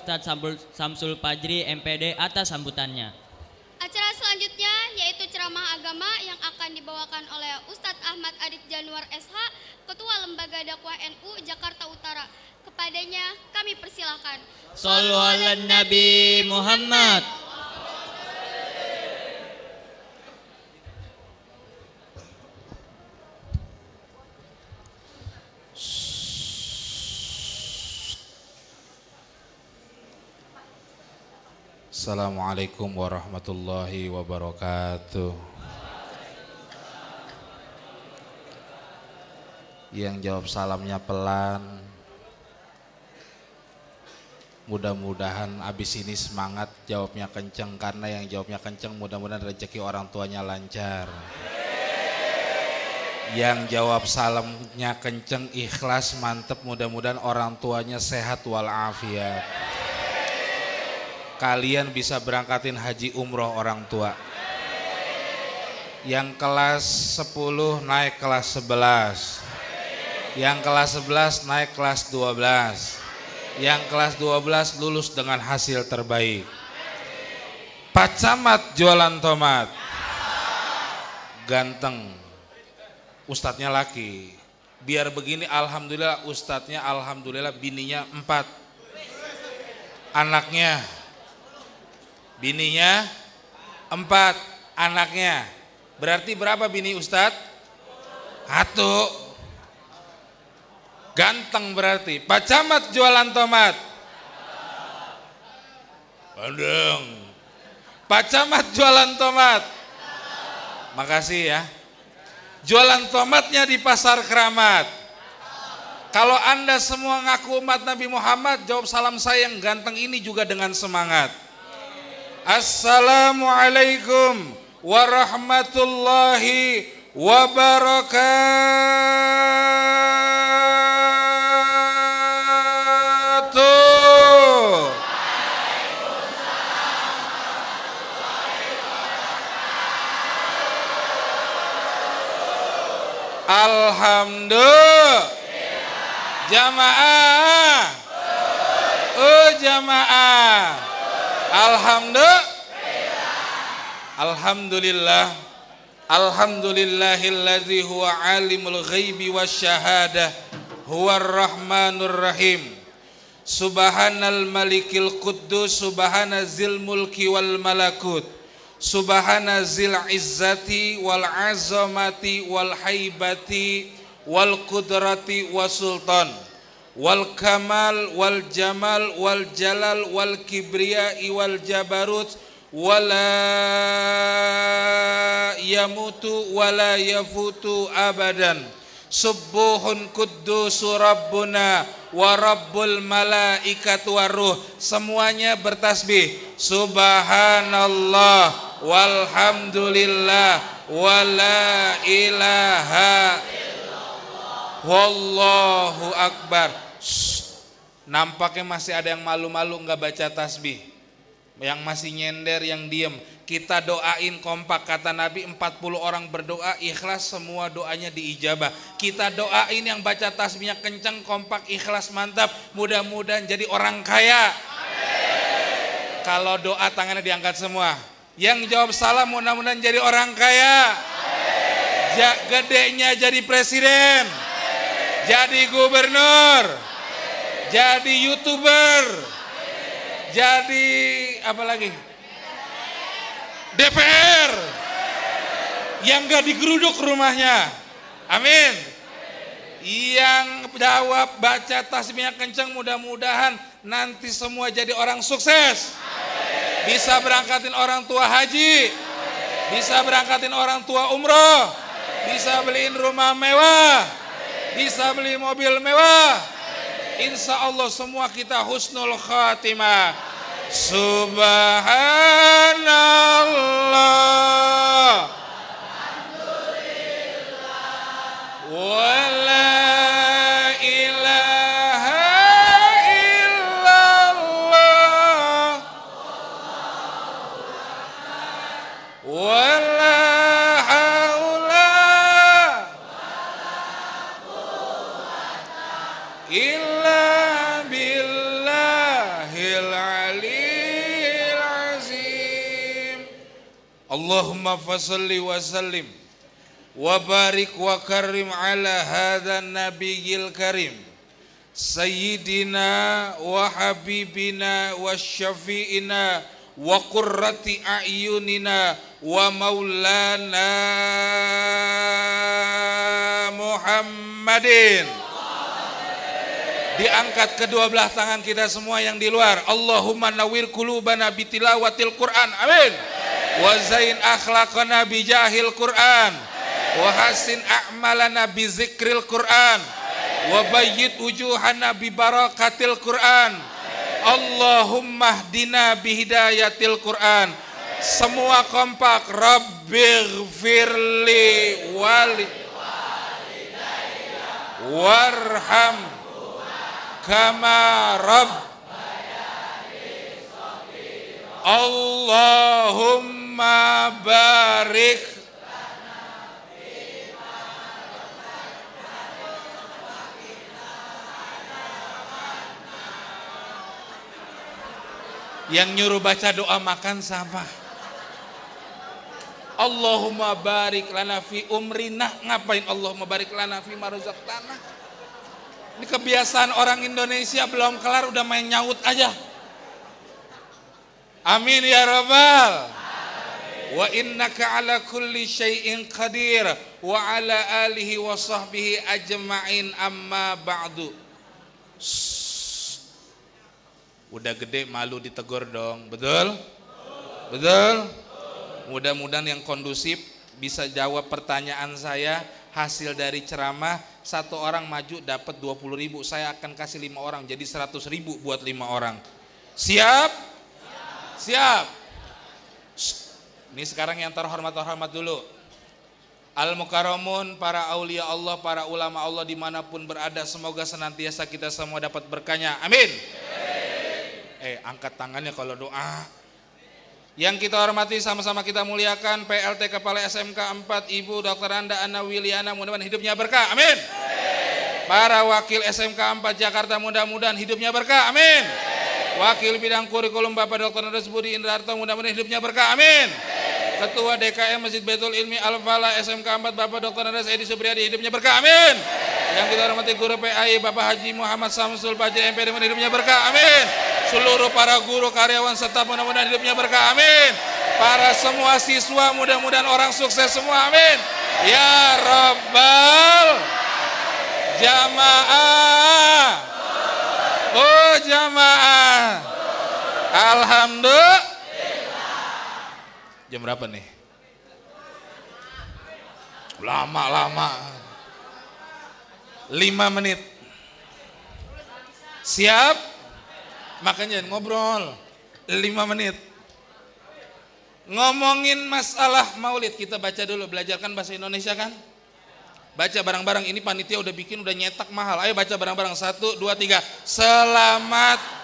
Ustadz Samsul Fajri MPD atas sambutannya. Acara selanjutnya yaitu ceramah agama yang akan dibawakan oleh Ustadz Ahmad Adib Januar SH, Ketua Lembaga Dakwah NU Jakarta Utara. Kepadanya kami persilahkan. Shollu ala Nabi Muhammad. Assalamualaikum warahmatullahi wabarakatuh. Yang jawab salamnya pelan. Mudah-mudahan abis ini semangat jawabnya kenceng, karena yang jawabnya kenceng mudah-mudahan rezeki orang tuanya lancar. Yang jawab salamnya kenceng, ikhlas, mantep, mudah-mudahan orang tuanya sehat walafiat. Kalian bisa berangkatin haji umroh orang tua. Yang kelas 10 naik kelas 11. Yang kelas 11 naik kelas 12. Yang kelas 12 lulus dengan hasil terbaik. Pak Camat jualan tomat. Ganteng. Ustadznya laki. Biar begini alhamdulillah, ustadznya alhamdulillah, bininya 4. Anaknya, bininya 4, anaknya. Berarti berapa bini ustadz? 1. Ganteng berarti. Pak Camat jualan tomat. Bandeng. Pak Camat jualan tomat. Makasih ya. Jualan tomatnya di Pasar Keramat. Kalau Anda semua ngaku umat Nabi Muhammad, jawab salam saya yang ganteng ini juga dengan semangat. Assalamualaikum warahmatullahi wabarakatuh. Alhamdulillah. Jamaah. Jamaah. Alhamdulillah. Alhamdulillahilladzi huwa alimul ghaibi wasyahadah, huwar rahmanur rahim. Subhanal malikil quddus, subhanazil mulki wal malakut, subhanazil izzati wal azamati wal haibati wal qudrati wasultan, wal kamal wal jamal wal jalal wal kibriyai wal jabarut, wala yamutu wala yafutu abadan. Subuhun kuddusu rabbuna wa rabbul malaikatu waruh. Semuanya bertasbih. Subhanallah walhamdulillah wala ilaha wallahu akbar. Nampaknya masih ada yang malu-malu nggak baca tasbih, yang masih nyender, yang diem. Kita doain kompak, kata Nabi 40 orang berdoa ikhlas semua doanya diijabah. Kita doain yang baca tasbihnya kencang, kompak, ikhlas, mantap, mudah-mudahan jadi orang kaya. Amin. Kalau doa tangannya diangkat semua. Yang jawab salam mudah-mudahan jadi orang kaya. Gedenya jadi presiden. Jadi gubernur. Jadi YouTuber. Jadi apa lagi? DPR. Yang gak digeruduk rumahnya. Amin. Yang jawab baca tasbihnya kencang, mudah-mudahan nanti semua jadi orang sukses. Bisa berangkatin orang tua haji. Bisa berangkatin orang tua umroh. Bisa beliin rumah mewah. Bisa beli mobil mewah. Insya Allah semua kita husnul khatimah. Subhanallah. Wala ilaha illallah. Wala haula illa billahil Allahumma fasalli wa sallim wa barik wa karim ala hadha nabiyil karim Sayyidina wa habibina wa syafi'ina wa qurrati a'yunina wa maulana Muhammadin. Diangkat kedua belah tangan kita semua yang di luar. Allahumma nawwir qulubana bitilawatil Qur'an. Amin. Wa zain akhlaqana bijahil Qur'an. Wa hasin a'malana bizikril Qur'an. Wa bayyid wujuhana bibarakatil Qur'an. Allahumma hdina bihidayatil Qur'an. Semua kompak. Rabbighfirli wali warham kama rabb. Allahumma barik yang nyuruh baca doa makan sama. Allahumma barik lana fi umrina. Ngapain Allahumma barik lana fi ma razaqtana? Ini kebiasaan orang Indonesia, belum kelar udah main nyaut aja. Amin ya rabbal. Wa innaka ala kulli syai'in qadir wa ala alihi wa sahbihi ajma'in amma ba'du. Udah gede malu ditegur dong, betul? Betul? Mudah-mudahan yang kondusif bisa jawab pertanyaan saya. Hasil dari ceramah, satu orang maju dapat 20.000, saya akan kasih 5 orang, jadi 100.000 buat 5 orang. Siap? Siap. Ini sekarang yang terhormat dulu. Al-Mukarramun, para aulia Allah, para ulama Allah dimanapun berada, semoga senantiasa kita semua dapat berkahnya. Amin. Angkat tangannya kalau doa. Yang kita hormati, sama-sama kita muliakan PLT Kepala SMK 4 Ibu Dr. Anda Ana Wiliana, mudah-mudahan hidupnya berkah. Amin. Para wakil SMK 4 Jakarta, mudah-mudahan hidupnya berkah. Amin. Wakil bidang kurikulum Bapak Dr. Andes Budi Indrarto, mudah-mudahan hidupnya berkah. Amin. Ketua DKM Masjid Baitul Ilmi Al-Falah SMK 4 Bapak Dr. Andes Edi Supriyadi, hidupnya berkah. Amin. Yang kita hormati guru PAI Bapak Haji Muhammad Samsul Fajri MPD, hidupnya berkah. Amin. Seluruh para guru, karyawan, serta mudah-mudahan hidupnya berkah. Amin. Para semua siswa, mudah-mudahan orang sukses semua. Amin. Ya Rabbal Jamaah. Oh jamaah. Alhamdulillah. Jam berapa nih? Lama. 5 menit. Siap? Makanya ngobrol 5 menit. Ngomongin masalah maulid, kita baca dulu, belajarkan bahasa Indonesia kan? Baca bareng-bareng, ini panitia udah bikin, udah nyetak mahal. Ayo baca bareng-bareng, 1, 2, 3. Selamat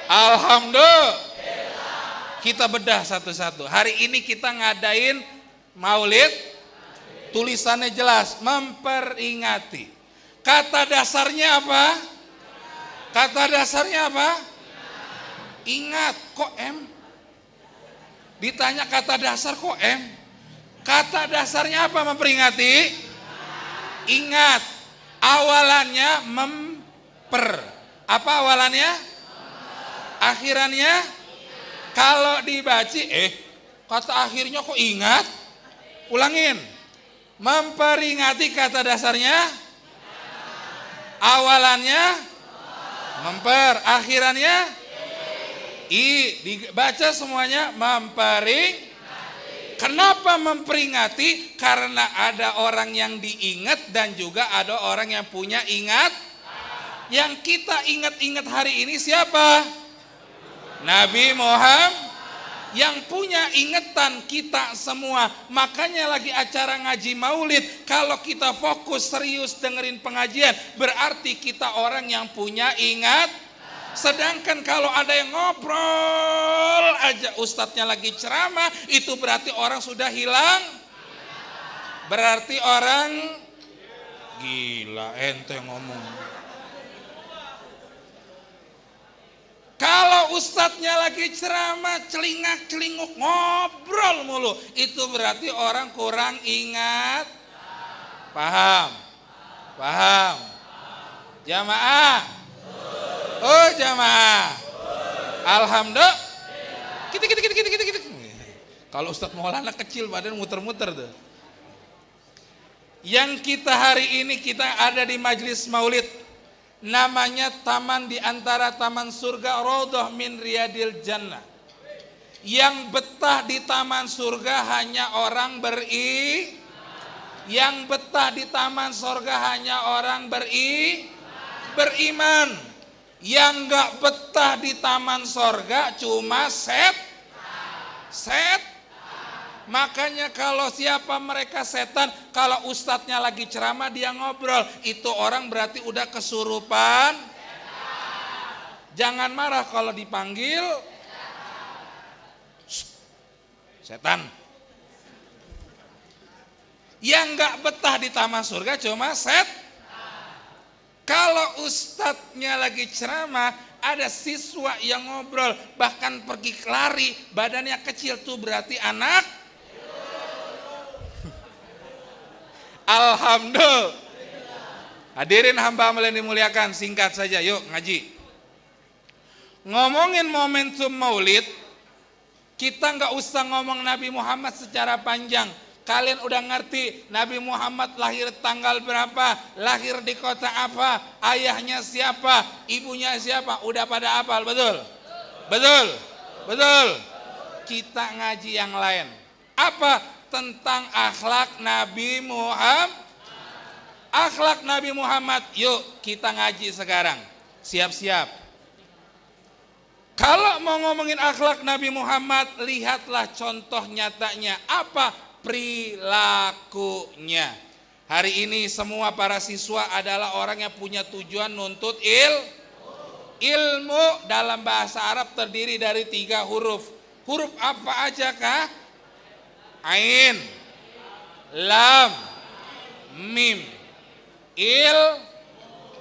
Alhamdulillah. Kita bedah satu-satu. Hari ini kita ngadain maulid, tulisannya jelas, memperingati. Kata dasarnya apa? Kata dasarnya apa? Ingat. Kok M? Ditanya kata dasar kok M? Kata dasarnya apa memperingati? Ingat. Awalannya memper. Apa awalannya? Akhirannya? Kalau dibaci, kata akhirnya kok ingat? Ulangin. Memperingati kata dasarnya? Awalannya? Memper. Akhirannya? Dibaca semuanya, memperingati. Kenapa memperingati? Karena ada orang yang diingat dan juga ada orang yang punya ingat. Yang kita ingat-ingat hari ini siapa? Nabi Muhammad. Yang punya ingatan kita semua. Makanya lagi acara ngaji maulid, kalau kita fokus serius dengerin pengajian, berarti kita orang yang punya ingat. Sedangkan kalau ada yang ngobrol aja, ustadznya lagi ceramah, itu berarti orang sudah hilang. Berarti orang Gila, ente ngomong. Kalau ustadznya lagi ceramah, celingak-celinguk, ngobrol mulu, itu berarti orang kurang ingat. Paham? Paham? Jamaah? Oh jamaah. Alhamdulillah. Kita. Kalau Ustadz Maulana kecil badan muter-muter tuh. Yang kita hari ini kita ada di majelis maulid. Namanya taman di antara taman surga, Raudhah min Riyadil Jannah. Yang betah di taman surga hanya orang Yang betah di taman surga hanya orang beriman. Yang gak betah di taman surga cuma set. Makanya kalau siapa mereka setan, kalau ustadznya lagi ceramah dia ngobrol, itu orang berarti udah kesurupan. Jangan marah kalau dipanggil setan. Yang gak betah di taman surga cuma set. Kalau ustadznya lagi ceramah, ada siswa yang ngobrol, bahkan pergi lari, badannya kecil, tuh berarti anak. Alhamdulillah. Hadirin hamba Allah yang dimuliakan, singkat saja, yuk ngaji. Ngomongin momentum maulid, kita nggak usah ngomong Nabi Muhammad secara panjang. Kalian udah ngerti Nabi Muhammad lahir tanggal berapa, lahir di kota apa, ayahnya siapa, ibunya siapa, udah pada hafal, betul? Betul. Kita ngaji yang lain. Apa? Tentang akhlak Nabi Muhammad. Akhlak Nabi Muhammad, yuk kita ngaji sekarang. Siap-siap. Kalau mau ngomongin akhlak Nabi Muhammad, lihatlah contoh nyatanya. Apa? Perilakunya. Hari ini semua para siswa adalah orang yang punya tujuan nuntut ilmu. Dalam bahasa Arab terdiri dari 3 huruf. Huruf apa aja kah? Ain, lam, mim.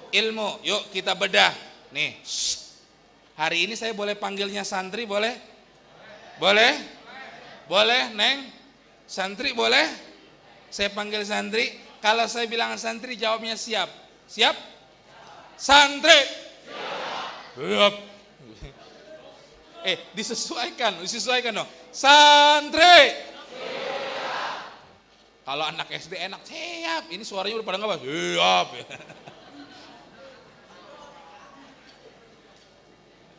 Ilmu. Yuk kita bedah. Nih. Hari ini saya boleh panggilnya santri, boleh? Boleh, Neng? Santri boleh? Saya panggil santri. Kalau saya bilang santri, jawabnya siap. Siap? Santri. Siap. Disesuaikan dong. Santri. Kalau anak SD enak, siap. Ini suaranya udah pada ngapa? Siap.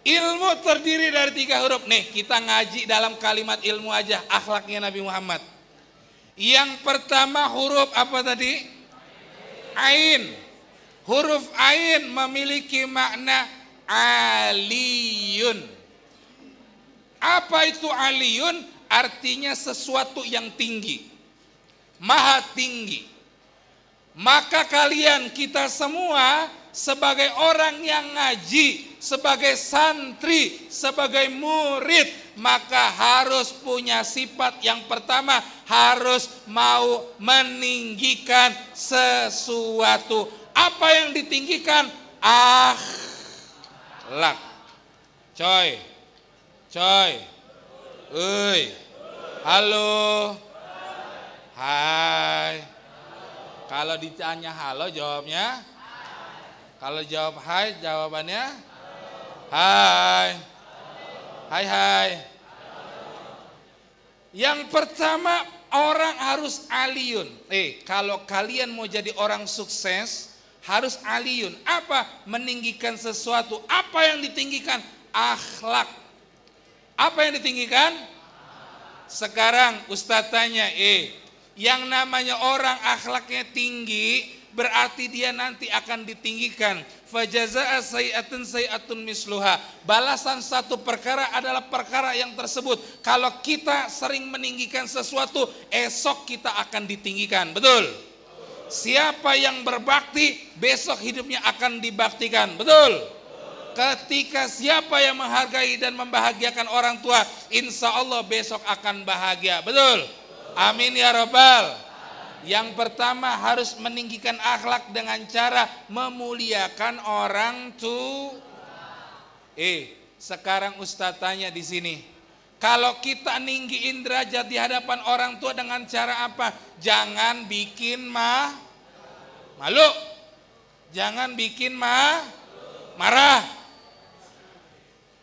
Ilmu terdiri dari 3 huruf. Nih, kita ngaji dalam kalimat ilmu aja, akhlaknya Nabi Muhammad. Yang pertama huruf apa tadi? Ain. Huruf ain memiliki makna aliyun. Apa itu aliyun? Artinya sesuatu yang tinggi. Maha tinggi. Maka kalian, kita semua sebagai orang yang ngaji, sebagai santri, sebagai murid, maka harus punya sifat yang pertama, harus mau meninggikan sesuatu. Apa yang ditinggikan? Akhlak. Coy. Halo. Hai. Kalau ditanya halo, jawabnya. Kalau jawab hai, jawabannya hai. Hai. Yang pertama, orang harus aliyun. Kalau kalian mau jadi orang sukses, harus aliyun. Apa? Meninggikan sesuatu. Apa yang ditinggikan? Akhlak. Apa yang ditinggikan? Sekarang Ustadz tanya, yang namanya orang akhlaknya tinggi, berarti dia nanti akan ditinggikan. Fajazaa sayi'atun misluha. Balasan satu perkara adalah perkara yang tersebut. Kalau kita sering meninggikan sesuatu, esok kita akan ditinggikan. Betul? Siapa yang berbakti, besok hidupnya akan dibaktikan. Betul? Ketika siapa yang menghargai dan membahagiakan orang tua, insya Allah besok akan bahagia. Betul? Amin ya rabbal. Yang pertama harus meninggikan akhlak dengan cara memuliakan orang tua. Sekarang Ustadz tanya di sini, kalau kita ninggiin derajat di hadapan orang tua dengan cara apa? Jangan bikin malu. Jangan bikin marah.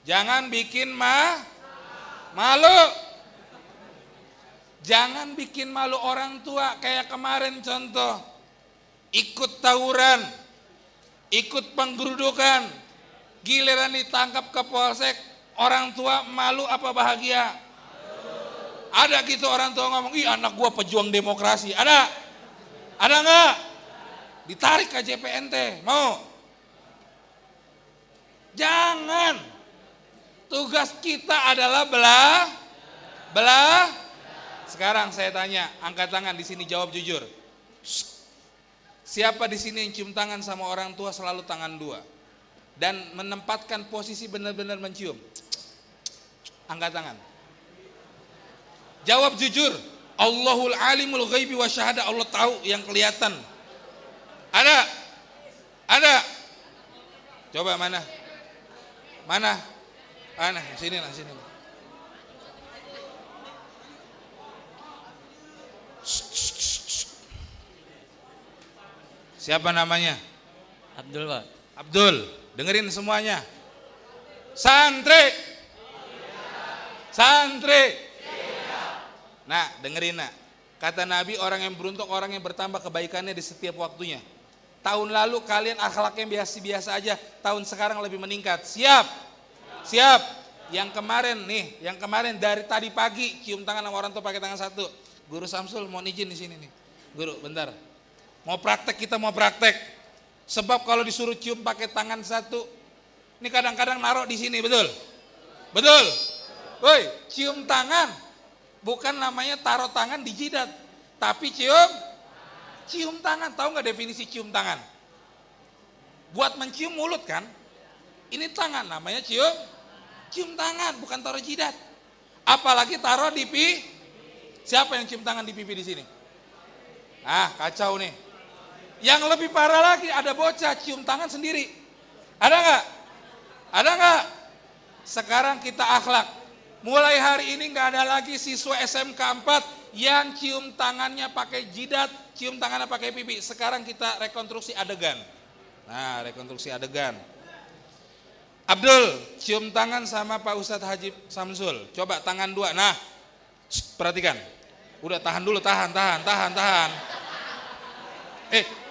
Jangan bikin malu. Jangan bikin malu orang tua. Kayak kemarin contoh, ikut tawuran, ikut penggerudukan, giliran ditangkap ke polsek, orang tua malu apa bahagia? Ada gitu orang tua ngomong, ih anak gua pejuang demokrasi. Ada nggak? Ditarik ke JPNT, mau? Jangan. Tugas kita adalah belah. Sekarang saya tanya, angkat tangan di sini jawab jujur. Siapa di sini yang cium tangan sama orang tua selalu tangan dua dan menempatkan posisi benar-benar mencium? Angkat tangan. Jawab jujur. Allahul alimul ghaibi wa syahada, Allah tahu yang kelihatan. Ada. Coba mana? Sini. Siapa namanya? Abdul, Pak. Abdul, dengerin semuanya. Santri. Nah, dengerin nak. Kata Nabi, orang yang beruntung orang yang bertambah kebaikannya di setiap waktunya. Tahun lalu kalian akhlaknya biasa-biasa aja, tahun sekarang lebih meningkat. Siap. Yang kemarin dari tadi pagi cium tangan sama orang tua pakai tangan satu. Guru Samsul mau izin di sini nih. Guru, bentar. Mau praktek. Sebab kalau disuruh cium pakai tangan satu, ini kadang-kadang naruh di sini, betul? Woi, cium tangan. Bukan namanya taruh tangan di jidat, tapi cium tangan. Tahu nggak definisi cium tangan? Buat mencium mulut kan? Ini tangan, namanya cium tangan, bukan taruh jidat. Apalagi taruh di pipi. Siapa yang cium tangan di pipi di sini? Kacau nih. Yang lebih parah lagi, ada bocah cium tangan sendiri. Ada nggak? Sekarang kita akhlak. Mulai hari ini nggak ada lagi siswa SMK 4 yang cium tangannya pakai jidat, cium tangannya pakai pipi. Sekarang kita rekonstruksi adegan. Nah, rekonstruksi adegan. Abdul, cium tangan sama Pak Ustadz Haji Samsul. Coba tangan dua. Nah, perhatikan. Udah tahan dulu, tahan.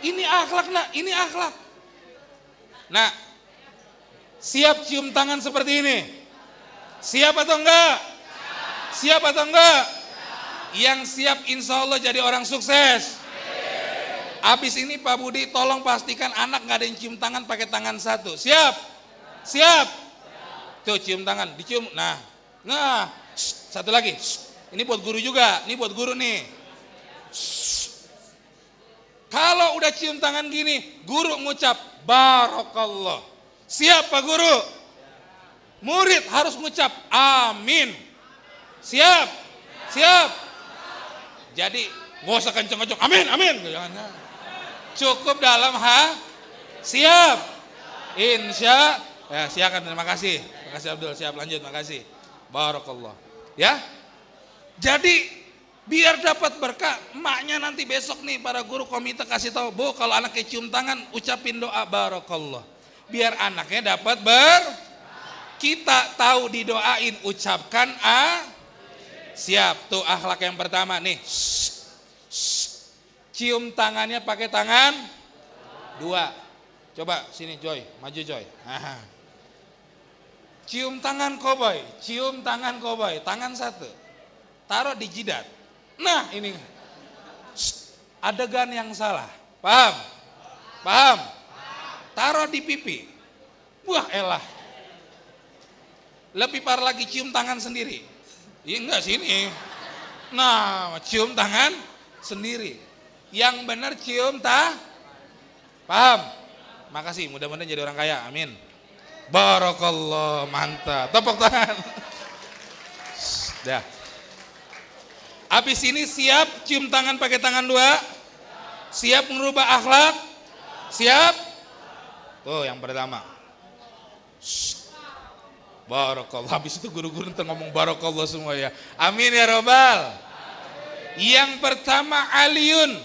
Ini akhlak nak, ini akhlak. Nah, siap cium tangan seperti ini? Siap atau enggak? Yang siap insya Allah jadi orang sukses. Abis ini Pak Budi tolong pastikan anak gak ada yang cium tangan pakai tangan satu. Siap? Tuh cium tangan, dicium. Nah, satu lagi. Ini buat guru juga, ini buat guru nih. Kalau udah cium tangan gini, guru ngucap barakallah. Siap Pak Guru? Murid harus ngucap amin. Siap. Jadi nggak usah kenceng-kenceng amin. Jangan. Cukup dalam siap. Insya. Ya, silakan, terima kasih. Terima kasih Abdul, siap lanjut, makasih. Barakallah. Ya. Jadi biar dapat berkah, emaknya nanti besok nih para guru komite kasih tahu, Bu, kalau anaknya cium tangan ucapin doa barakallah. Biar anaknya dapat kita tahu didoain, ucapkan siap. Tuh akhlak yang pertama nih. Cium tangannya pakai tangan dua. Coba sini Joy, maju Joy. Cium tangan koboi, tangan satu. Taruh di jidat. Nah ini adegan yang salah. Paham? Taruh di pipi. Wah elah. Lebih parah lagi cium tangan sendiri. Iya enggak sini. Nah, cium tangan sendiri. Yang benar cium paham? Makasih, mudah-mudahan jadi orang kaya. Amin. Barakallah, mantap. Tepuk tangan. Dah. Habis ini siap cium tangan pakai tangan dua? Siap merubah akhlak? Siap? Tuh yang pertama. Barakallah. Habis itu guru-guru nanti ngomong barakallah semua ya. Amin ya robbal. Yang pertama aliyun,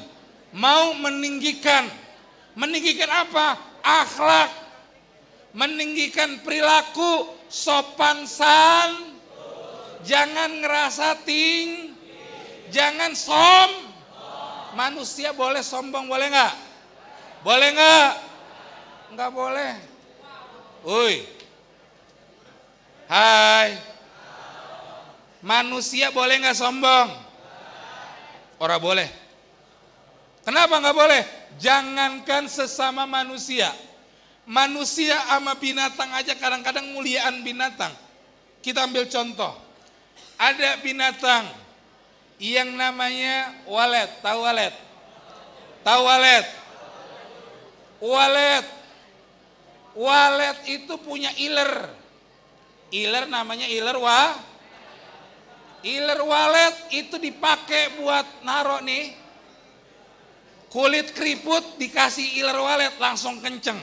mau meninggikan apa? Akhlak, meninggikan perilaku, sopan jangan ngerasa jangan manusia boleh sombong, boleh nggak? Boleh nggak? Nggak boleh. Uy, hai, manusia boleh nggak sombong? Orang boleh. Kenapa nggak boleh? Jangankan sesama manusia sama binatang aja kadang-kadang muliaan binatang. Kita ambil contoh, ada binatang yang namanya walet. Tahu walet? Tahu walet? Walet itu punya iler. Iler namanya iler walet itu dipakai buat naro nih kulit keriput, dikasih iler walet langsung kenceng.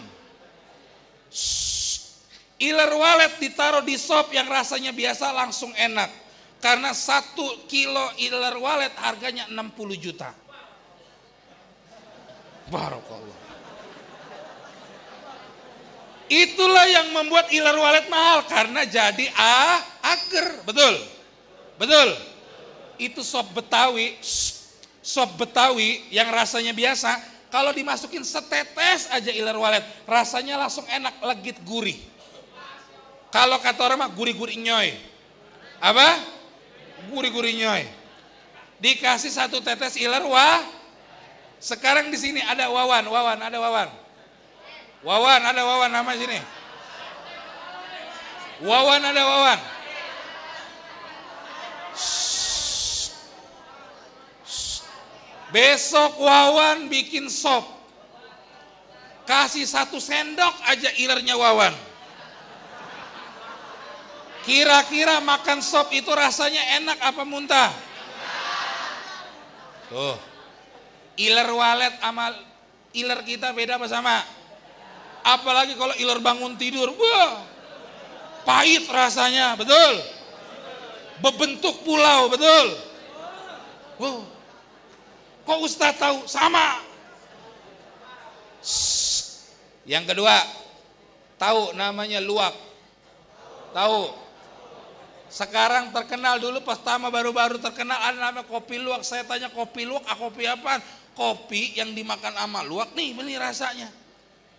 Iler walet ditaruh di sop yang rasanya biasa langsung enak. Karena 1 kilo iler walet harganya 60 juta. Barakallah. Itulah yang membuat iler walet mahal karena jadi ager, betul? Betul. Itu sop Betawi yang rasanya biasa, kalau dimasukin setetes aja iler walet, rasanya langsung enak, legit, gurih. Kalau kata orang mah gurih-gurih nyoy. Apa? Gurih-gurih nyoy. Dikasih 1 tetes iler Sekarang di sini ada Wawan ada Wawan. Wawan ada Wawan nama sini. Wawan ada Wawan. Besok Wawan bikin sop. Kasih 1 sendok aja ilernya Wawan. Kira-kira makan sop itu rasanya enak apa muntah? Tuh. Iler walet sama iler kita beda apa sama? Apalagi kalau iler bangun tidur, wah, pahit rasanya, betul? Berbentuk pulau, betul? Wow. Kok Ustaz tahu? Sama. Yang kedua, tahu namanya luwak? Tahu? Sekarang terkenal, dulu pertama baru-baru terkenal ada namanya kopi luwak. Saya tanya kopi luwak, kopi apaan? Kopi yang dimakan sama luwak, nih benih rasanya.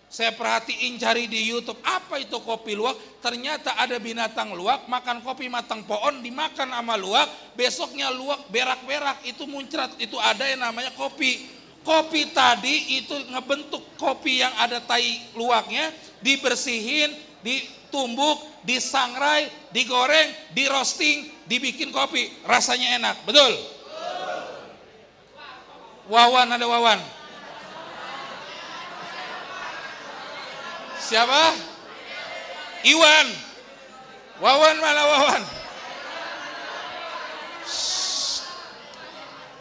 Saya perhatiin cari di YouTube, apa itu kopi luwak? Ternyata ada binatang luwak makan kopi matang pohon, dimakan sama luwak, besoknya luwak berak-berak, itu muncrat, itu ada yang namanya kopi. Kopi tadi itu ngebentuk kopi yang ada tai luwaknya, dibersihin, ditumbuk, disangrai, digoreng, di roasting, dibikin kopi, rasanya enak, betul? Wawan ada Wawan. Siapa? Iwan. Wawan mana Wawan?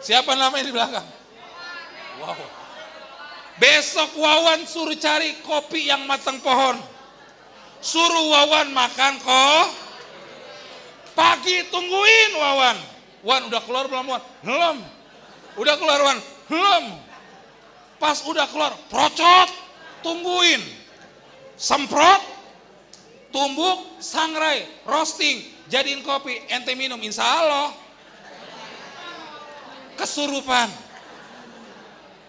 Siapa namanya di belakang? Wow. Besok Wawan suruh cari kopi yang matang pohon. Suruh Wawan makan kok. Pagi tungguin Wawan. Wan udah keluar belum Wan? Belum. Udah keluar Wan? Belum. Pas udah keluar, procot. Tungguin. Semprot, tumbuk, sangrai, roasting, jadiin kopi, ente minum, insya Allah kesurupan.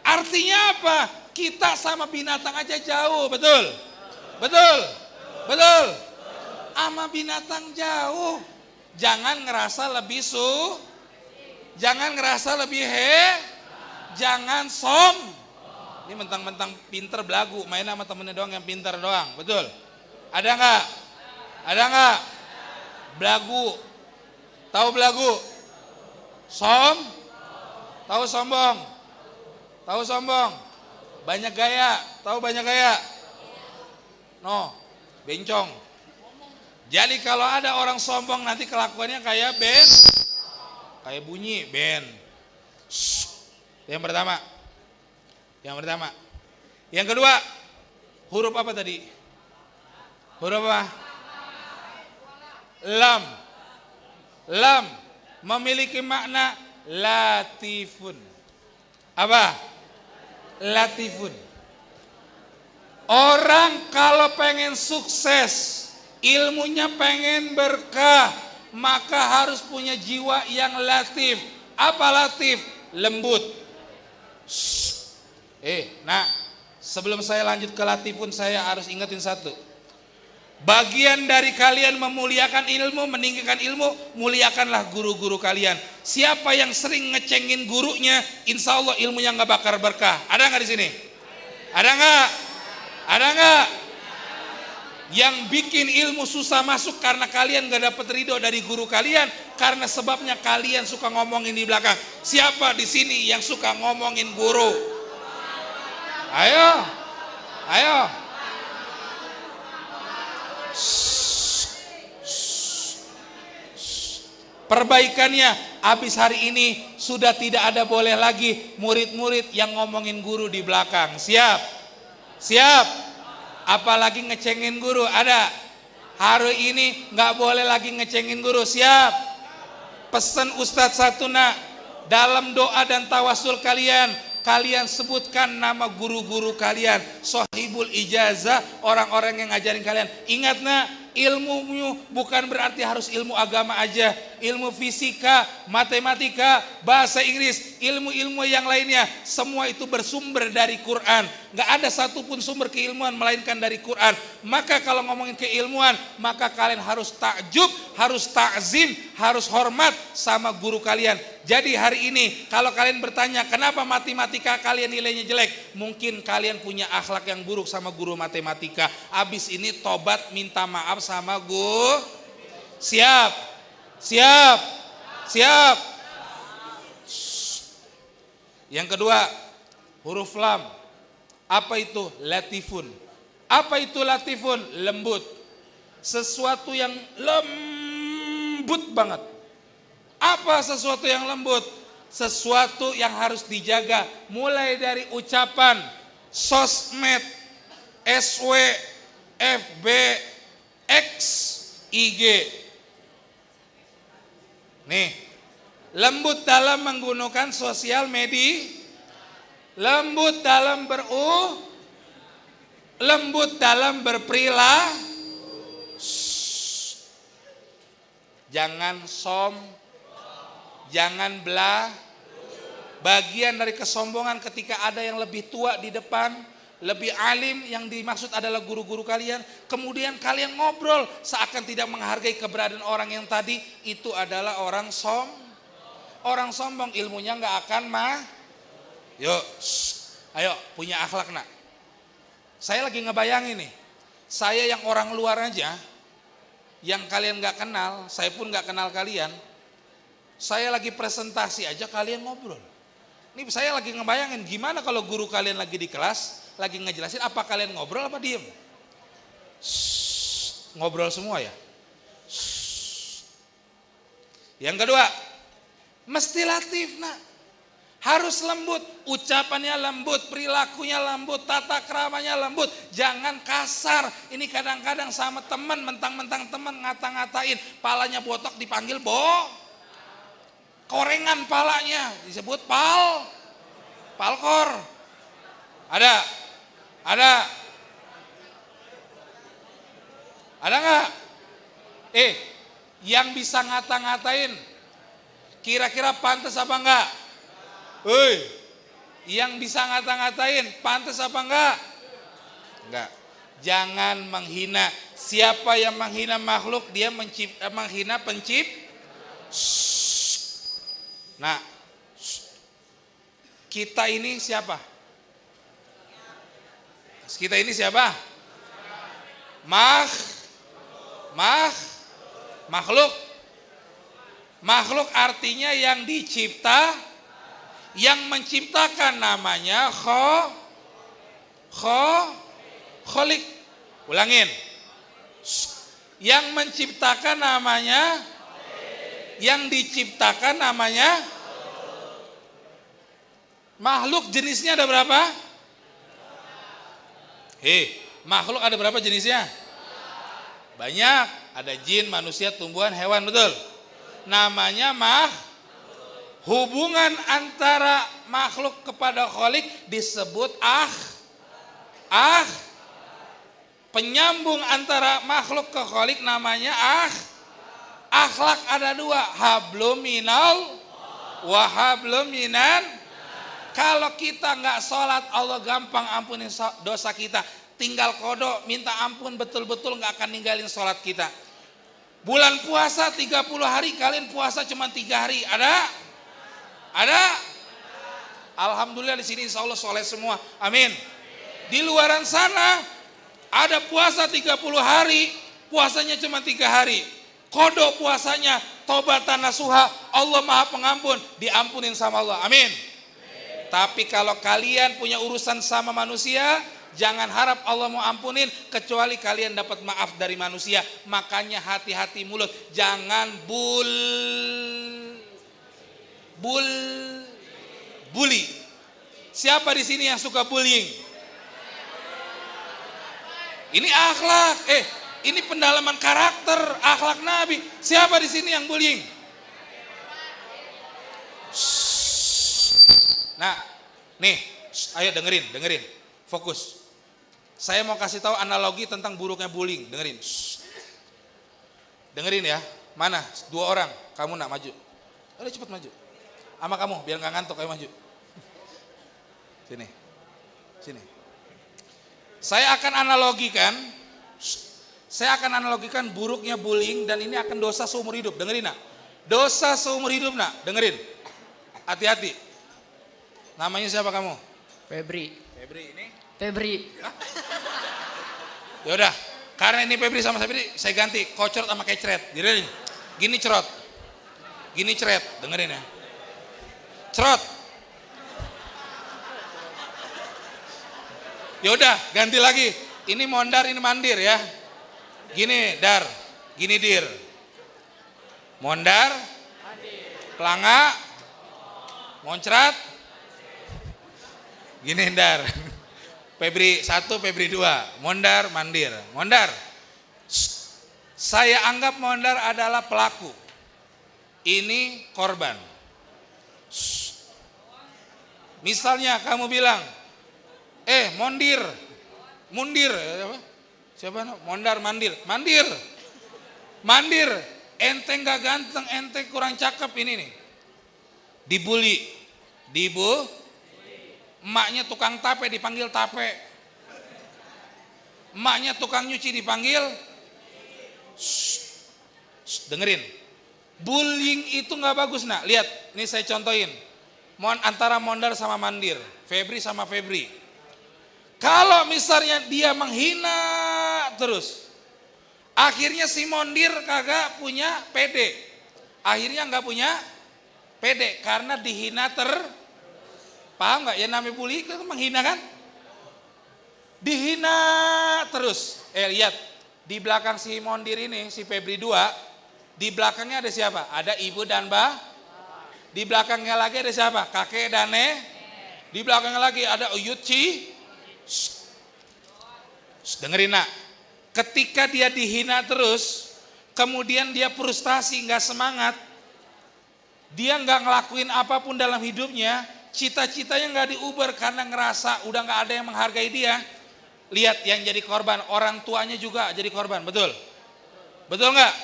Artinya apa? Kita sama binatang aja jauh, betul? Betul? Betul? Sama binatang jauh. Jangan ngerasa lebih jangan ngerasa lebih jangan Ini mentang-mentang pinter belagu, main sama temennya doang yang pinter doang, betul? Ada nggak? Ada nggak? Belagu, tahu belagu? Tahu sombong? Tahu sombong? Banyak gaya, tahu banyak gaya? No, bencong. Jadi kalau ada orang sombong nanti kelakuannya kayak kayak bunyi ben. Yang pertama. Yang kedua, huruf apa tadi? Huruf apa? Lam. Lam memiliki makna latifun. Apa? Latifun. Orang kalau pengen sukses, ilmunya pengen berkah, maka harus punya jiwa yang latif. Apa latif? Lembut. Nah, sebelum saya lanjut ke latifun, saya harus ingetin satu. Bagian dari kalian memuliakan ilmu, meninggikan ilmu, muliakanlah guru-guru kalian. Siapa yang sering ngecengin gurunya, insya Allah ilmunya nggak bakal berkah. Ada nggak di sini? Ada nggak? Ada nggak? Yang bikin ilmu susah masuk karena kalian nggak dapat ridho dari guru kalian, karena sebabnya kalian suka ngomongin di belakang. Siapa di sini yang suka ngomongin guru? Ayo. Perbaikannya, habis hari ini sudah tidak ada boleh lagi murid-murid yang ngomongin guru di belakang. Siap? Apalagi ngecengin guru, ada? Hari ini nggak boleh lagi ngecengin guru. Siap? Pesan Ustadz satu nak, dalam doa dan tawasul kalian sebutkan nama guru-guru kalian, sohibul ijazah, orang-orang yang ngajarin kalian. Ingat nak, ilmumu bukan berarti harus ilmu agama aja, ilmu fisika, matematika, bahasa Inggris, ilmu-ilmu yang lainnya, semua itu bersumber dari Quran. Gak ada satupun sumber keilmuan melainkan dari Quran. Maka kalau ngomongin keilmuan, maka kalian harus takjub, harus takzim, harus hormat sama guru kalian. Jadi hari ini kalau kalian bertanya kenapa matematika kalian nilainya jelek, mungkin kalian punya akhlak yang buruk sama guru matematika. Abis ini tobat, minta maaf sama guru. Siap. Yang kedua, huruf lam. Apa itu? Latifun. Apa itu latifun? Lembut. Sesuatu yang lembut banget. Apa sesuatu yang lembut? Sesuatu yang harus dijaga, mulai dari ucapan, sosmed, SW, FB, X, IG. Nih, lembut dalam menggunakan sosial media, lembut dalam lembut dalam berperilaku. Jangan jangan belah. Bagian dari kesombongan ketika ada yang lebih tua di depan, lebih alim, yang dimaksud adalah guru-guru kalian, kemudian kalian ngobrol seakan tidak menghargai keberadaan orang yang tadi, itu adalah orang sombong, ilmunya nggak akan Yuk, ayo punya akhlak nak. Saya lagi ngebayangin nih, saya yang orang luar aja, yang kalian nggak kenal, saya pun nggak kenal kalian. Saya lagi presentasi aja kalian ngobrol. Ini saya lagi ngebayangin gimana kalau guru kalian lagi di kelas, lagi ngejelasin, apa kalian ngobrol apa diem? Ngobrol semua ya. Yang kedua, mesti latif nak. Harus lembut, ucapannya lembut, perilakunya lembut, tata keramanya lembut. Jangan kasar. Ini kadang-kadang sama teman, mentang-mentang teman ngata-ngatain, palanya botak dipanggil korengan palanya, disebut palkor. Ada nggak? Yang bisa ngata-ngatain, kira-kira pantas apa enggak? Yang bisa ngata-ngatain, pantas apa enggak? Enggak. Jangan menghina. Siapa yang menghina makhluk, dia menghina pencipta. Nah, kita ini siapa? Kita ini siapa? Makhluk. Makhluk artinya yang dicipta, yang menciptakan namanya kholik. Ulangin. Yang menciptakan namanya Yang diciptakan namanya makhluk. Jenisnya ada berapa? Makhluk ada berapa jenisnya? Banyak. Ada jin, manusia, tumbuhan, hewan, betul? Namanya hubungan antara makhluk kepada Khalik disebut penyambung antara makhluk ke Khalik namanya akhlak. Ada dua, hablum minal wa hablum minan. Kalau kita nggak sholat, Allah gampang ampunin dosa kita. Tinggal kodok minta ampun, betul-betul nggak akan ninggalin sholat kita. Bulan puasa 30 hari, kalian puasa cuma 3 hari. Ada? Alhamdulillah di sini insya Allah soleh semua. Amin. Di luaran sana ada puasa 30 hari, puasanya cuma 3 hari. Kodok puasanya, tobatan nasuha, Allah maha pengampun, diampunin sama Allah. Amin. Tapi kalau kalian punya urusan sama manusia, jangan harap Allah mau ampunin kecuali kalian dapat maaf dari manusia. Makanya hati-hati mulut, jangan bully. Siapa di sini yang suka bullying? Ini akhlak. Ini pendalaman karakter, akhlak Nabi. Siapa di sini yang bullying? Nah, nih, ayo dengerin, fokus. Saya mau kasih tahu analogi tentang buruknya bullying. Dengerin ya. Mana? 2 orang. Kamu nak maju? Udah cepet maju. Sama kamu, biar nggak ngantuk, ayo maju. Sini. Saya akan analogikan buruknya bullying dan ini akan dosa seumur hidup. Dengerin nak. Dosa seumur hidup nak. Dengerin. Hati-hati. Namanya siapa kamu? Febri. Ini? Febri. Yaudah, karena ini Febri sama Febri, saya ganti kocrot sama kecret. Gini cerot. Gini ceret. Dengerin ya. Cerot. Yaudah, ganti lagi. Ini mondar, ini mandir ya. Gini dar, gini dir. Mondar, pelanga, moncrat, gini dar. Febri 1, Febri 2. Mondar, mandir. Mondar. Saya anggap mondar adalah pelaku. Ini korban. Misalnya kamu bilang, mundir. Siapa? Mondar, mandir. Mandir. Ente nggak ganteng, ente kurang cakep ini nih. Dibully. Emaknya tukang tape dipanggil tape. Emaknya tukang nyuci dipanggil. Dengerin. Bullying itu nggak bagus nak. Lihat, ini saya contohin. Antara mondar sama mandir. Febri sama Febri. Kalau misalnya dia menghina terus, akhirnya si mondir kagak punya pede. Akhirnya nggak punya pede karena dihina paham nggak? Ya namanya bully itu menghina kan? Dihina terus. Lihat di belakang si mondir ini, si Febri 2, di belakangnya ada siapa? Ada ibu dan Di belakangnya lagi ada siapa? Kakek dan Di belakangnya lagi ada Uyut dengerin nak. Ketika dia dihina terus, kemudian dia frustasi, nggak semangat, dia nggak ngelakuin apapun dalam hidupnya, cita-citanya nggak diuber karena ngerasa udah nggak ada yang menghargai dia. Lihat yang jadi korban, orang tuanya juga jadi korban, betul nggak?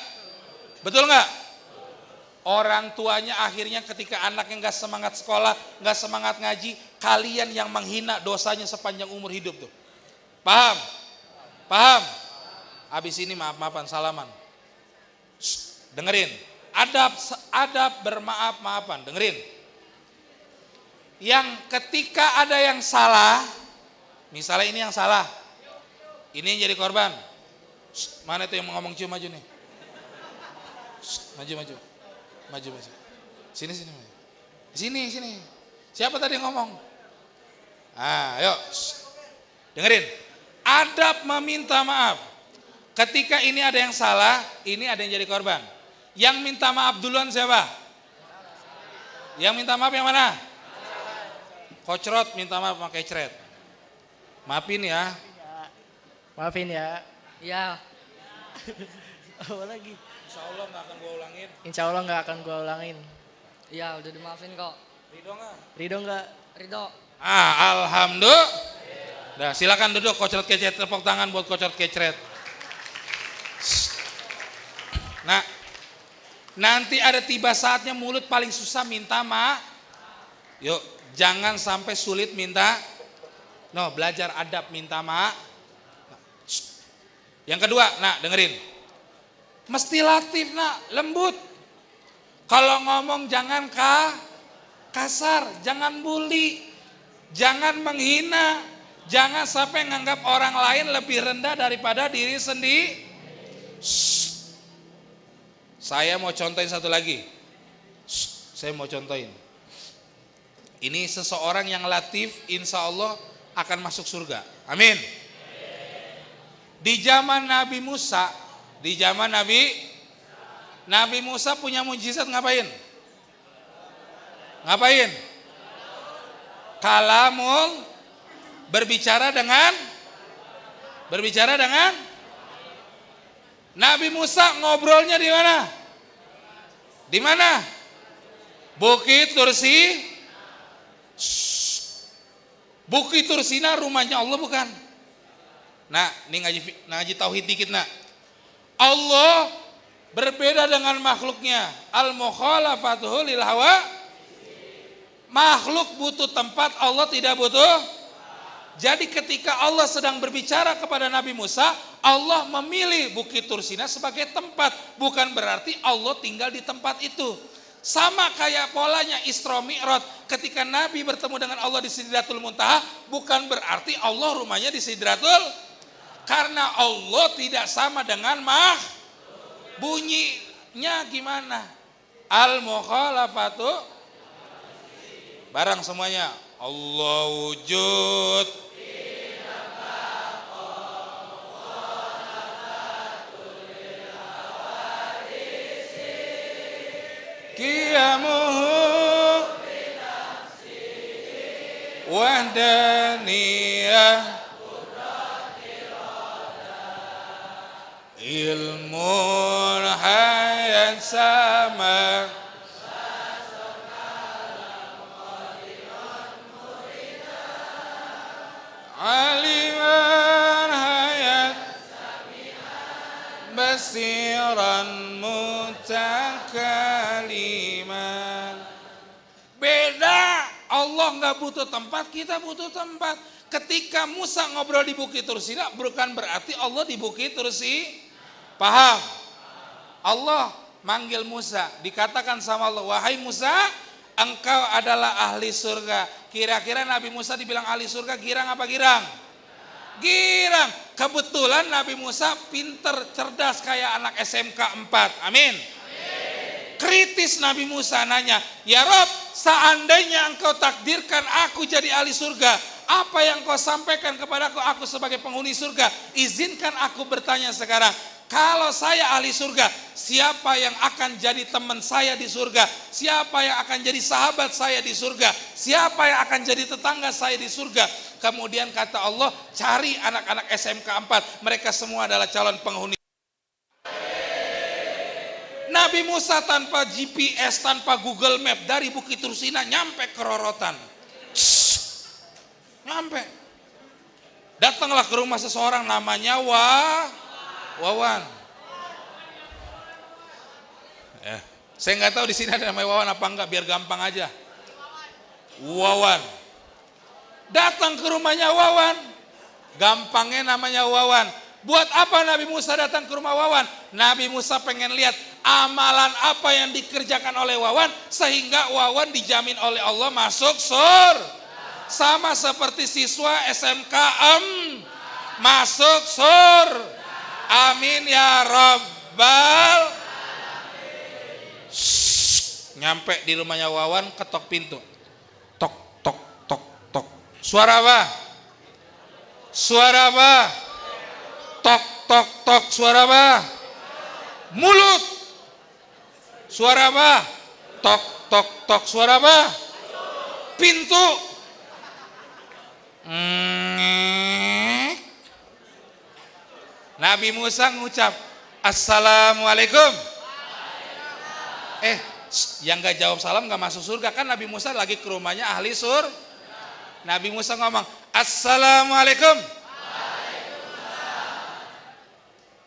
Orang tuanya akhirnya ketika anaknya nggak semangat sekolah, nggak semangat ngaji, kalian yang menghina dosanya sepanjang umur hidup tuh. Paham? Habis ini maaf-maafan, salaman. Dengerin. Adab bermaaf-maafan. Dengerin. Yang ketika ada yang salah, misalnya ini yang salah, ini yang jadi korban. Mana itu yang mau ngomong cium, maju nih. Maju. Sini. Siapa tadi yang ngomong? Ayo. Dengerin. Adab meminta maaf. Ketika ini ada yang salah, ini ada yang jadi korban. Yang minta maaf duluan siapa? Yang minta maaf yang mana? Kocrot minta maaf sama kecret. Maafin ya. Maafin ya. Iya. Apa lagi? Insya Allah gak akan gue ulangin. Insya Allah nggak akan gue ulangin. Iya, udah dimaafin kok. Ridho gak? Ridho nggak? Ridho. Alhamdulillah. Dah silakan duduk kocrot kecret, tepuk tangan buat kocrot kecret. Nah, nanti ada tiba saatnya mulut paling susah minta maaf. Yuk, jangan sampai sulit minta. No, belajar adab minta maaf. Yang kedua, nah dengerin. Mesti latif nak, lembut. Kalau ngomong jangan kasar, jangan bully, jangan menghina, jangan sampai nganggap orang lain lebih rendah daripada diri sendiri. Saya mau contohin satu lagi. Saya mau contohin. Ini seseorang yang latif, insya Allah akan masuk surga. Amin. Di zaman Nabi Musa, di zaman Nabi Musa punya mujizat ngapain? Ngapain? Kalamul, berbicara dengan Nabi Musa ngobrolnya di mana? Di mana? Bukit Tursi. Bukit Tursina rumahnya Allah bukan? Nah, ini ngaji tauhid dikit nak. Allah berbeda dengan makhluknya. Al-mukhalafatuhu lil hawa. Makhluk butuh tempat, Allah tidak butuh. Jadi ketika Allah sedang berbicara kepada Nabi Musa, Allah memilih Bukit Tursina sebagai tempat. Bukan berarti Allah tinggal di tempat itu. Sama kayak polanya Isra Mi'raj. Ketika Nabi bertemu dengan Allah di Sidratul Muntaha, bukan berarti Allah rumahnya di Sidratul. Karena Allah tidak sama dengan bunyinya gimana? Al-mukhalafatu. Barang semuanya. Allah wujud. Qiyamuhu wahdaniyah ilmun hayat sama aliman hayat basiran mutakaliman. Beda, Allah nggak butuh tempat, kita butuh tempat. Ketika Musa ngobrol di Bukit Tursina, bukan berarti Allah di Bukit Tursi. Paham? Allah manggil Musa, dikatakan sama Allah, wahai Musa, engkau adalah ahli surga. Kira-kira Nabi Musa dibilang ahli surga, girang apa girang? Girang. Kebetulan Nabi Musa pinter, cerdas kayak anak SMK 4. Amin. Kritis Nabi Musa nanya, ya Rob, seandainya engkau takdirkan aku jadi ahli surga, apa yang kau sampaikan kepadaku, aku sebagai penghuni surga? Izinkan aku bertanya sekarang, kalau saya ahli surga, siapa yang akan jadi teman saya di surga? Siapa yang akan jadi sahabat saya di surga? Siapa yang akan jadi tetangga saya di surga? Kemudian kata Allah, cari anak-anak SMK 4, mereka semua adalah calon penghuni. Nabi Musa tanpa GPS, tanpa Google Map, dari Bukit Tursina nyampe ke Rorotan. Nyampe. Datanglah ke rumah seseorang namanya Wawan. Saya nggak tahu di sini ada namanya Wawan apa enggak, biar gampang aja. Wawan. Datang ke rumahnya Wawan. Gampangnya namanya Wawan. Buat apa Nabi Musa datang ke rumah Wawan? Nabi Musa pengen lihat amalan apa yang dikerjakan oleh Wawan sehingga Wawan dijamin oleh Allah masuk surga. Sama seperti siswa SMK masuk surga. Amin ya Rabbal. Nyampe di rumahnya Wawan, ketok pintu. Tok tok tok tok. Suara apa? Suara apa? Tok tok tok. Suara apa? Mulut. Suara apa? Tok, tok, tok. Suara apa? Pintu. Nabi Musa ngucap, Assalamualaikum. Yang gak jawab salam gak masuk surga. Kan Nabi Musa lagi ke rumahnya ahli Nabi Musa ngomong, Assalamualaikum.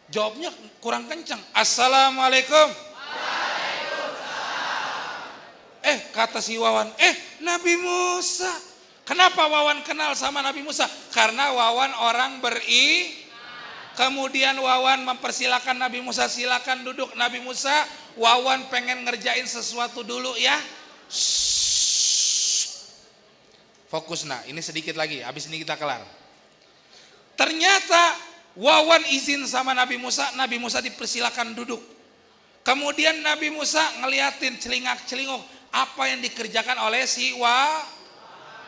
Jawabnya kurang kencang. Assalamualaikum. Kata si Wawan, Nabi Musa. Kenapa Wawan kenal sama Nabi Musa? Karena Wawan orang Kemudian Wawan mempersilakan Nabi Musa, silakan duduk. Nabi Musa, Wawan pengen ngerjain sesuatu dulu ya. Fokus nah, ini sedikit lagi, habis ini kita kelar. Ternyata Wawan izin sama Nabi Musa dipersilakan duduk. Kemudian Nabi Musa ngeliatin celingak-celinguk apa yang dikerjakan oleh si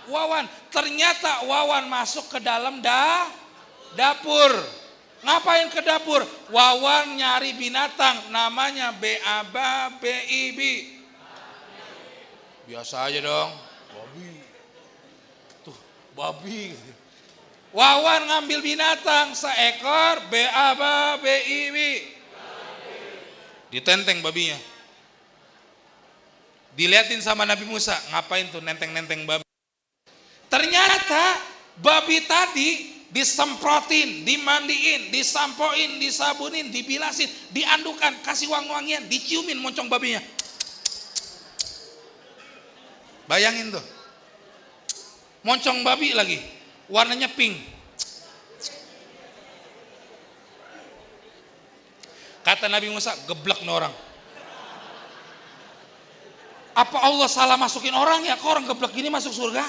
Wawan. Ternyata Wawan masuk ke dalam dapur. Ngapain ke dapur? Wawan nyari binatang namanya beaba bib. Biasa aja dong. Babi. Tuh, babi. Wawan ngambil binatang seekor beaba bib. Ditenteng babinya. Diliatin sama Nabi Musa, ngapain tuh nenteng-nenteng babi? Ternyata babi tadi disemprotin, dimandiin, disampoin, disabunin, dibilasin, diandukan, kasih wangi-wangian, diciumin moncong babinya. Bayangin tuh. Moncong babi lagi, warnanya pink. Kata Nabi Musa, geblek nih orang. Apa Allah salah masukin orang ya? Kok orang geblek gini masuk surga?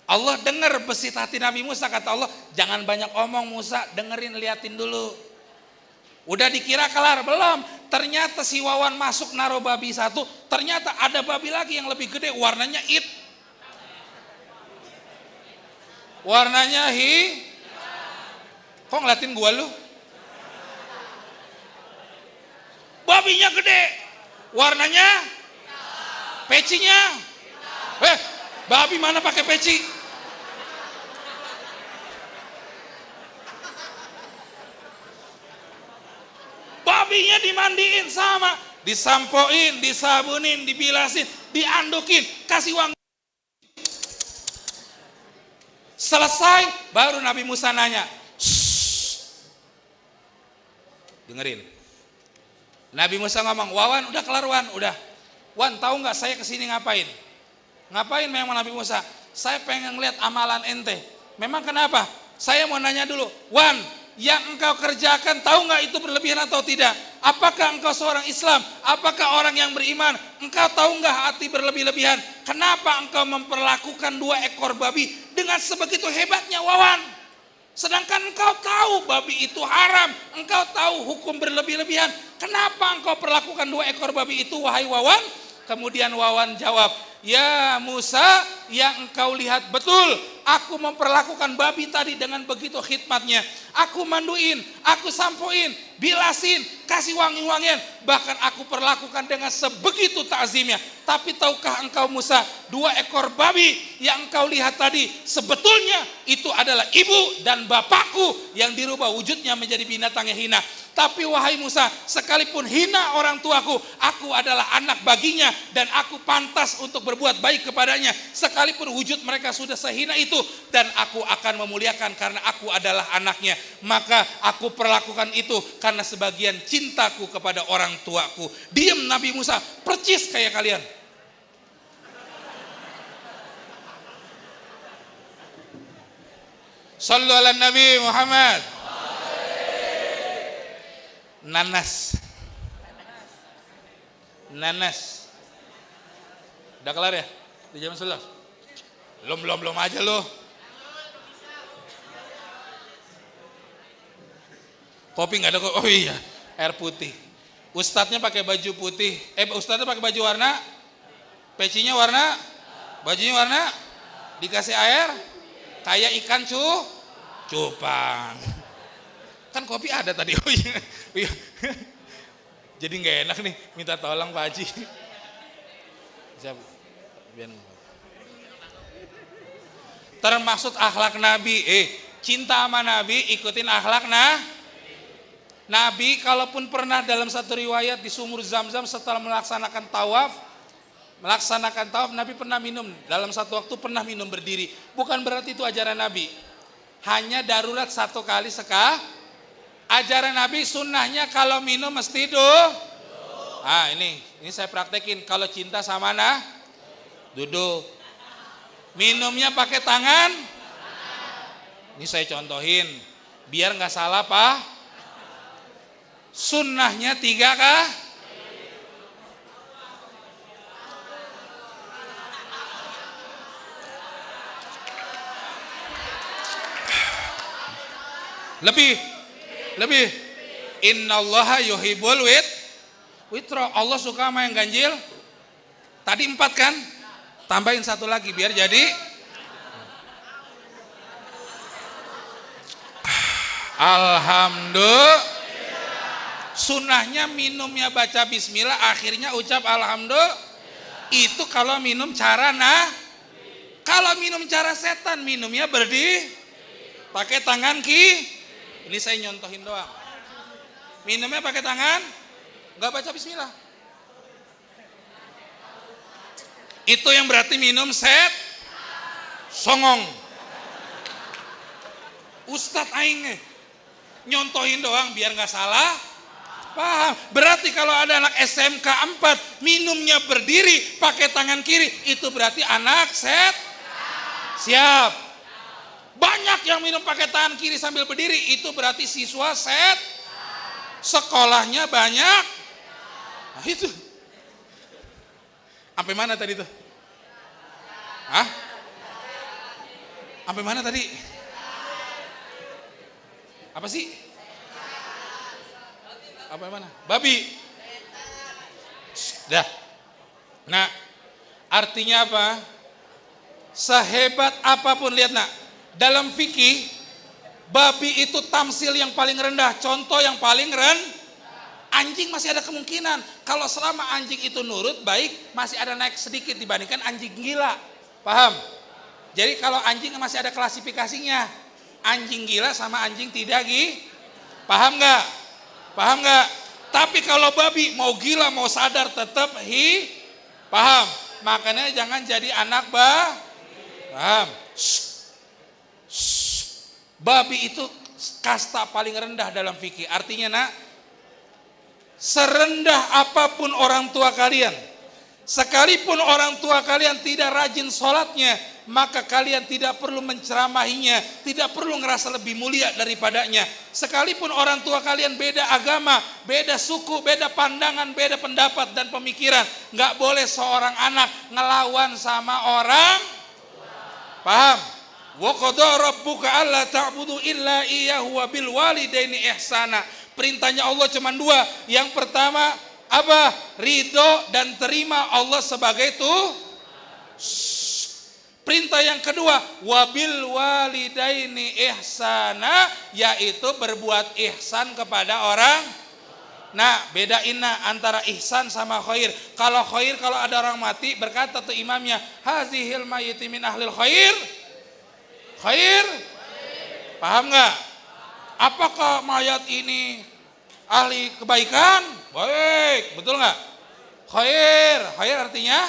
Allah dengar besit hati Nabi Musa, kata Allah, jangan banyak omong Musa, dengerin, liatin dulu. Udah dikira kelar, belum. Ternyata si Wawan masuk naruh babi satu, ternyata ada babi lagi yang lebih gede, warnanya warnanya Kok ngeliatin gua lu? Babinya gede, warnanya pecinya. Babi mana pakai peci? Babinya dimandiin sama, disampoin, disabunin, dibilasin, diandukin, kasih wangi. Selesai, baru Nabi Musa nanya. Dengerin. Nabi Musa ngomong, Wawan udah kelar Wan, udah. Wan tahu nggak saya kesini ngapain? Ngapain memang Nabi Musa? Saya pengen lihat amalan ente. Memang kenapa? Saya mau nanya dulu, Wan, yang engkau kerjakan tahu nggak itu berlebihan atau tidak? Apakah engkau seorang Islam? Apakah orang yang beriman? Engkau tahu nggak hati berlebih-lebihan? Kenapa engkau memperlakukan 2 ekor babi dengan sebegitu hebatnya Wawan? Sedangkan engkau tahu babi itu haram, engkau tahu hukum berlebih-lebihan. Kenapa engkau perlakukan 2 ekor babi itu wahai Wawan? Kemudian Wawan jawab, ya Musa, yang engkau lihat betul, aku memperlakukan babi tadi dengan begitu khidmatnya. Aku manduin, aku sampoin, bilasin, kasih wangi-wangian, bahkan aku perlakukan dengan sebegitu takzimnya. Tapi tahukah engkau Musa, 2 ekor babi yang engkau lihat tadi sebetulnya itu adalah ibu dan bapakku yang dirubah wujudnya menjadi binatang yang hina. Tapi wahai Musa, sekalipun hina orang tuaku, aku adalah anak baginya dan aku pantas untuk berbuat baik kepadanya. Sekalipun wujud mereka sudah sehina itu, dan aku akan memuliakan karena aku adalah anaknya. Maka aku perlakukan itu karena sebagian cintaku kepada orang tuaku. Diam Nabi Musa, percis kayak kalian. Sallu ala Nabi Muhammad. Nanas. Udah kelar ya? Di jam 11? Belum aja lo. Kopi nggak ada kok. Oh iya, air putih. Ustadznya pakai baju putih. Ustadznya pakai baju warna, pecinya warna, bajunya warna, dikasih air, kayak ikan cupang. Kan kopi ada tadi. Oh iya. Jadi nggak enak nih minta tolong Pak Haji. Siap. Termaksud akhlak Nabi. Cinta sama Nabi, ikutin akhlak Nabi. Kalaupun pernah dalam satu riwayat di sumur Zam-Zam setelah melaksanakan tawaf, Nabi pernah minum. Dalam satu waktu pernah minum berdiri. Bukan berarti itu ajaran Nabi. Hanya darurat satu kali sekali. Ajaran Nabi sunnahnya kalau minum mesti ini saya praktekin. Kalau cinta sama duduk. Minumnya pakai tangan. Ini saya contohin. Biar nggak salah Pak. Sunnahnya 3 kah? Lebih. Innallaha yuhibbul witra. Allah suka sama yang ganjil. Tadi 4 kan? Tambahin 1 lagi biar jadi alhamdulillah. Sunnahnya minumnya baca bismillah, akhirnya ucap alhamdulillah. Itu kalau minum cara kalau minum cara setan, minumnya berdiri pakai tangan Ini saya nyontohin doang. Minumnya pakai tangan, nggak baca bismillah. Itu yang berarti minum songong. Ustadz aing nyontohin doang biar nggak salah paham. Berarti kalau ada anak SMK 4 minumnya berdiri pakai tangan kiri, itu berarti anak siap. Banyak yang minum pakai tangan kiri sambil berdiri, itu berarti siswa sekolahnya banyak. Nah itu. Sampai mana tadi tuh? Sampai mana tadi? Apa sih? Apa mana? Babi. Dah. Nah, artinya apa? Sehebat apapun, lihat nak, dalam fikih babi itu tamsil yang paling rendah, contoh yang paling anjing masih ada kemungkinan. Kalau selama anjing itu nurut baik, masih ada naik sedikit dibandingkan anjing gila. Paham? Jadi kalau anjing masih ada klasifikasinya, anjing gila sama anjing tidak paham nggak? Paham nggak? Tapi kalau babi mau gila mau sadar tetap paham. Makanya jangan jadi anak paham. Babi itu kasta paling rendah dalam fikih. Artinya nak, serendah apapun orang tua kalian, sekalipun orang tua kalian tidak rajin sholatnya, maka kalian tidak perlu menceramahinya, tidak perlu ngerasa lebih mulia daripadanya. Sekalipun orang tua kalian beda agama, beda suku, beda pandangan, beda pendapat dan pemikiran, nggak boleh seorang anak ngelawan sama orang. Paham? Wa qada rabbuka alla ta'budu illa iyyahu wa bil walidaini ihsana. Perintahnya Allah cuma 2. Yang pertama apa? Ridho dan terima Allah sebagai Perintah yang kedua, wabil walidaini ihsana, yaitu berbuat ihsan kepada orang. Nah, bedain antara ihsan sama khair. Kalau khair, kalau ada orang mati, berkata tuh imamnya, hazihil mayyiti min ahlil khair. Khair? Paham nggak? Apakah mayat ini ahli kebaikan? Baik, betul nggak? Khair artinya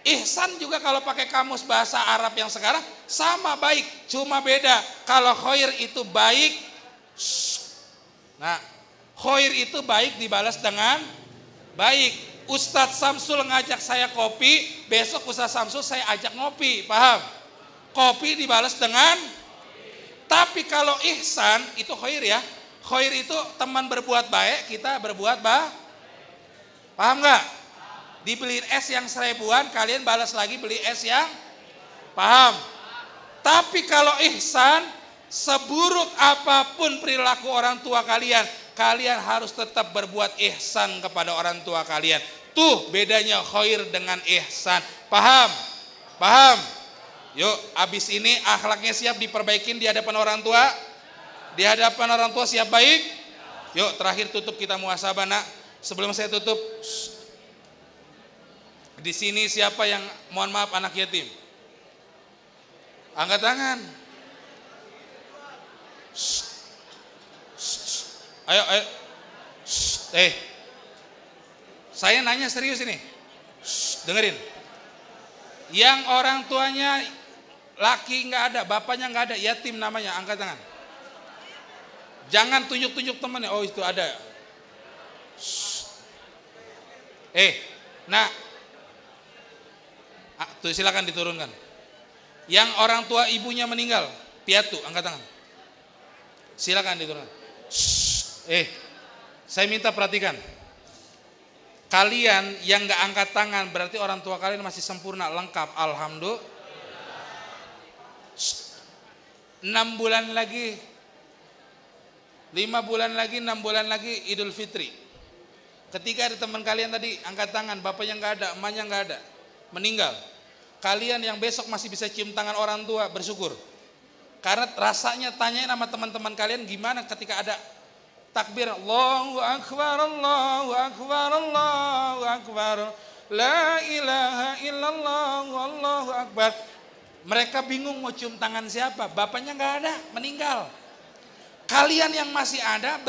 ihsan juga kalau pakai kamus bahasa Arab yang sekarang sama baik, cuma beda. Kalau khair itu baik, nah khair itu baik dibalas dengan baik. Ustadz Samsul ngajak saya kopi, besok Ustadz Samsul saya ajak ngopi, paham? Kopi dibalas dengan. Tapi kalau ihsan itu khair ya. Khair itu teman berbuat baik, kita berbuat paham nggak? Dibeliin es yang 1000-an, kalian balas lagi beli es yang paham. Tapi kalau ihsan, seburuk apapun perilaku orang tua kalian, kalian harus tetap berbuat ihsan kepada orang tua kalian. Tuh bedanya khair dengan ihsan. Paham? Yuk, abis ini akhlaknya siap diperbaikin di hadapan orang tua. Di hadapan orang tua siap baik? Yuk terakhir tutup kita muhasabah nak. Sebelum saya tutup, di sini siapa yang mohon maaf anak yatim? Angkat tangan. Ayo, ayo. Saya nanya serius ini. Dengerin. Yang orang tuanya laki nggak ada, bapaknya nggak ada, yatim namanya, angkat tangan. Jangan tunjuk-tunjuk temannya. Oh itu ada. Nah, tuh silakan diturunkan. Yang orang tua ibunya meninggal, piatu, angkat tangan. Silakan diturunkan. Saya minta perhatikan. Kalian yang nggak angkat tangan berarti orang tua kalian masih sempurna, lengkap. Alhamdulillah. 6 bulan lagi, 5 bulan lagi, 6 bulan lagi Idul Fitri. Ketika ada teman kalian tadi angkat tangan, bapaknya nggak ada, emaknya nggak ada, meninggal. Kalian yang besok masih bisa cium tangan orang tua, bersyukur. Karena rasanya tanyain sama teman-teman kalian gimana ketika ada takbir Allahu Akbar, Allahu Akbar, Allahu Akbar, la ilaha illallah, Allahu Akbar. Mereka bingung mau cium tangan siapa, bapaknya nggak ada, meninggal. Kalian yang masih ada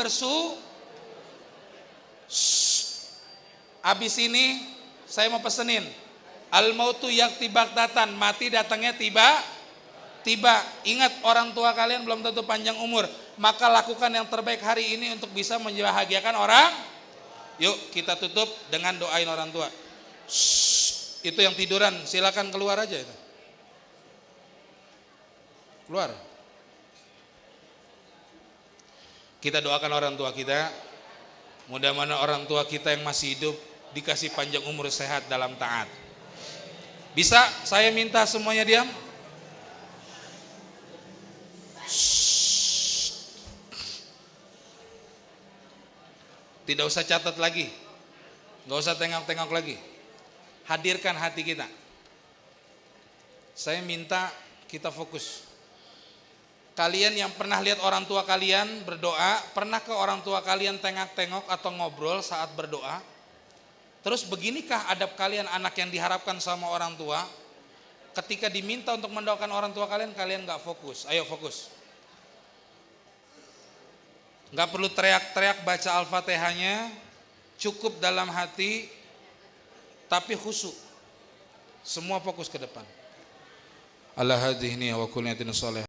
Abis ini saya mau pesenin al-mautu yakti baghtatan, mati datangnya tiba. Ingat orang tua kalian belum tentu panjang umur, maka lakukan yang terbaik hari ini untuk bisa membahagiakan orang. Yuk kita tutup dengan doain orang tua. Itu yang tiduran silakan keluar aja itu. Keluar. Kita doakan orang tua kita. Mudah-mudahan orang tua kita yang masih hidup dikasih panjang umur, sehat dalam taat. Bisa saya minta semuanya diam? Tidak usah catat lagi. Gak usah tengok-tengok lagi. Hadirkan hati kita. Saya minta kita fokus. Kalian yang pernah lihat orang tua kalian berdoa, pernah ke orang tua kalian tengok-tengok atau ngobrol saat berdoa? Terus beginikah adab kalian anak yang diharapkan sama orang tua? Ketika diminta untuk mendoakan orang tua kalian gak fokus. Ayo fokus. Gak perlu teriak-teriak baca Al-Fatihahnya, cukup dalam hati, tapi khusyuk. Semua fokus ke depan. Ala hadhihi wa kulli niyatin shalihah.